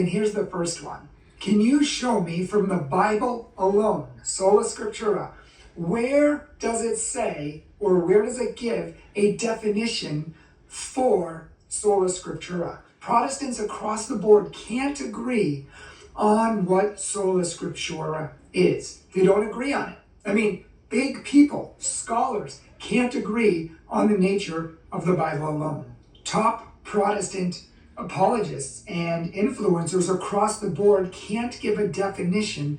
And here's the first one. Can you show me from the Bible alone, sola scriptura, where does it say or where does it give a definition for sola scriptura? Protestants across the board can't agree on what sola scriptura is. They don't agree on it. I mean, big people, scholars, can't agree on the nature of the Bible alone. Top Protestant apologists and influencers across the board can't give a definition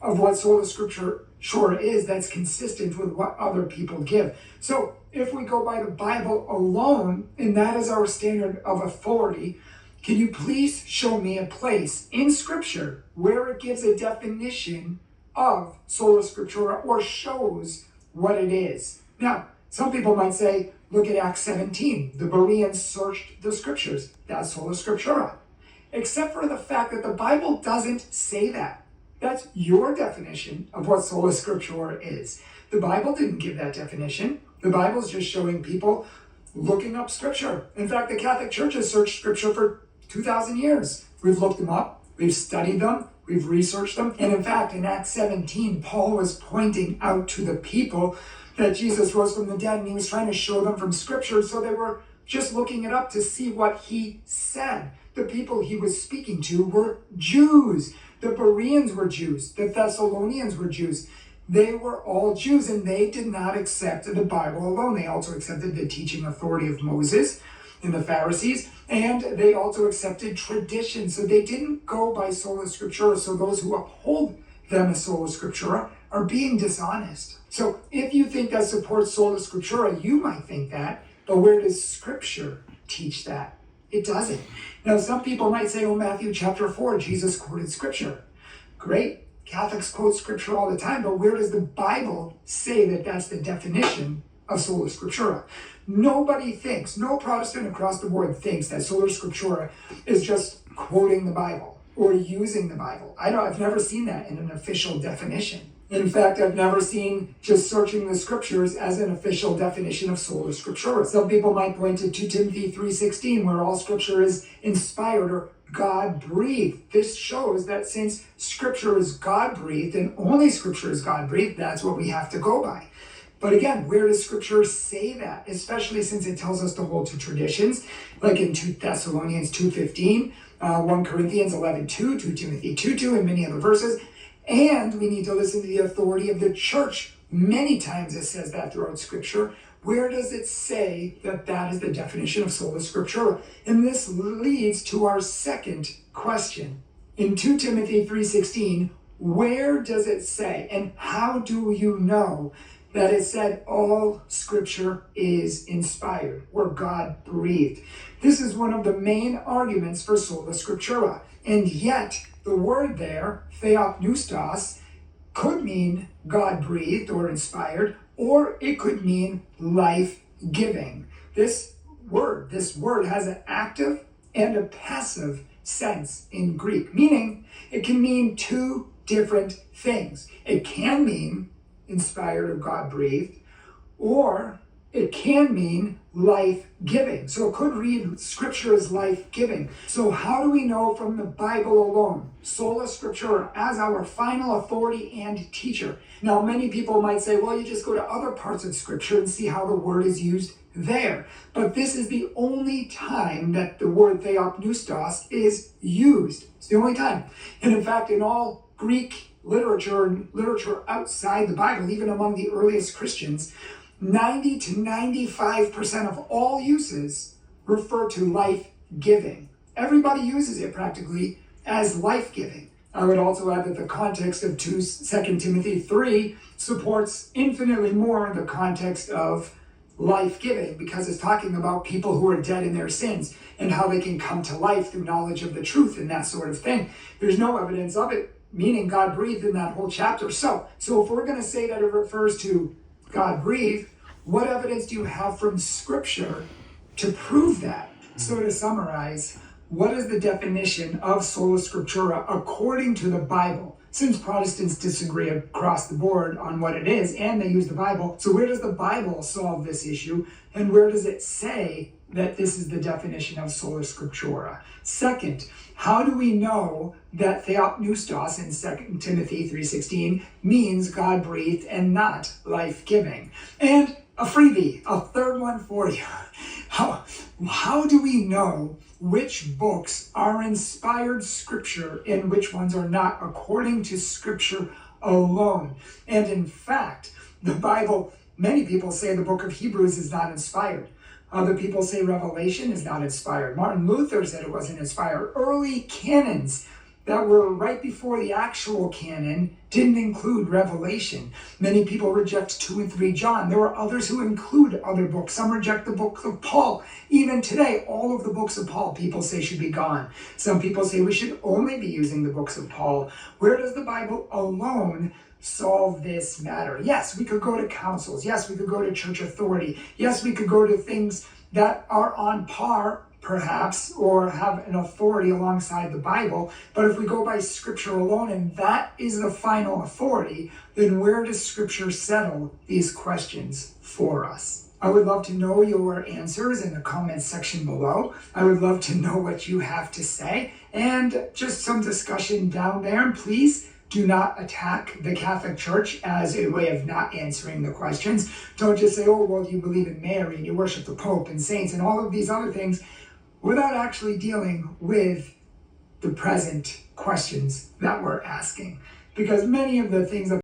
of what sola scriptura is that's consistent with what other people give. So if we go by the Bible alone, and that is our standard of authority, can you please show me a place in Scripture where it gives a definition of sola scriptura or shows what it is? Now, some people might say, look at Acts 17. The Bereans searched the Scriptures. That's sola scriptura. Except for the fact that the Bible doesn't say that. That's your definition of what sola scriptura is. The Bible didn't give that definition. The Bible's just showing people looking up Scripture. In fact, the Catholic Church has searched Scripture for 2,000 years. We've looked them up, we've studied them, we've researched them. And in fact, in Acts 17, Paul was pointing out to the people that Jesus rose from the dead, and he was trying to show them from Scripture, so they were just looking it up to see what he said. The people he was speaking to were Jews. The Bereans were Jews. The Thessalonians were Jews. They were all Jews, and they did not accept the Bible alone. They also accepted the teaching authority of Moses and the Pharisees, and they also accepted tradition. So they didn't go by sola scriptura. So those who uphold them as sola scriptura are being dishonest. So if you think that supports sola scriptura, you might think that, but where does Scripture teach that? It doesn't. Now, some people might say, oh, Matthew chapter 4, Jesus quoted Scripture. Great. Catholics quote Scripture all the time, but where does the Bible say that that's the definition of sola scriptura? Nobody thinks, no Protestant across the board thinks that sola scriptura is just quoting the Bible or using the Bible. I've never seen that in an official definition. In fact, I've never seen just searching the Scriptures as an official definition of sola scriptura. Some people might point to 2 Timothy 3:16, where all Scripture is inspired or God-breathed. This shows that since Scripture is God-breathed, and only Scripture is God-breathed, that's what we have to go by. But again, where does Scripture say that? Especially since it tells us to hold to traditions, like in 2 Thessalonians 2:15, 1 Corinthians 11:2, 2 Timothy 2:2, and many other verses. And we need to listen to the authority of the church. Many times it says that throughout Scripture. Where does it say that that is the definition of sola scriptura? And this leads to our second question. In 2 Timothy 3:16, where does it say, and how do you know that it said all Scripture is inspired or God-breathed? This is one of the main arguments for sola scriptura. And yet, the word there, theopneustos, could mean God-breathed or inspired, or it could mean life-giving. This word has an active and a passive sense in Greek, meaning it can mean two different things. It can mean inspired or God-breathed, or it can mean life-giving. So it could read Scripture as life-giving. So how do we know from the Bible alone, sola scriptura, as our final authority and teacher? Now, many people might say, well, you just go to other parts of Scripture and see how the word is used there. But this is the only time that the word theopneustos is used. It's the only time. And in fact, in all Greek literature and literature outside the Bible, even among the earliest Christians, 90 to 95% of all uses refer to life-giving. Everybody uses it practically as life-giving. I would also add that the context of 2 Timothy 3 supports infinitely more the context of life-giving, because it's talking about people who are dead in their sins and how they can come to life through knowledge of the truth and that sort of thing. There's no evidence of it, meaning God-breathed in that whole chapter. So if we're going to say that it refers to God-breathed, what evidence do you have from Scripture to prove that? So to summarize, what is the definition of sola scriptura according to the Bible? Since Protestants disagree across the board on what it is, and they use the Bible, so where does the Bible solve this issue, and where does it say that this is the definition of sola scriptura? Second, how do we know that theopneustos in 2 Timothy 3:16 means God-breathed and not life-giving? And a freebie, a third one for you. How do we know which books are inspired scripture and which ones are not, according to scripture alone? And in fact, the Bible, many people say the book of Hebrews is not inspired. Other people say Revelation is not inspired. Martin Luther said it wasn't inspired. Early canons that were right before the actual canon didn't include Revelation. Many people reject 2 and 3 John. There are others who include other books. Some reject the book of Paul. Even today, all of the books of Paul, people say should be gone. Some people say we should only be using the books of Paul. Where does the Bible alone solve this matter? Yes, we could go to councils. Yes, we could go to church authority. Yes, we could go to things that are on par, perhaps, or have an authority alongside the Bible. But if we go by scripture alone, and that is the final authority, then where does scripture settle these questions for us? I would love to know your answers in the comments section below. I would love to know what you have to say, and just some discussion down there. And please do not attack the Catholic Church as a way of not answering the questions. Don't just say, oh, well, you believe in Mary and you worship the Pope and saints and all of these other things, without actually dealing with the present questions that we're asking. Because many of the things that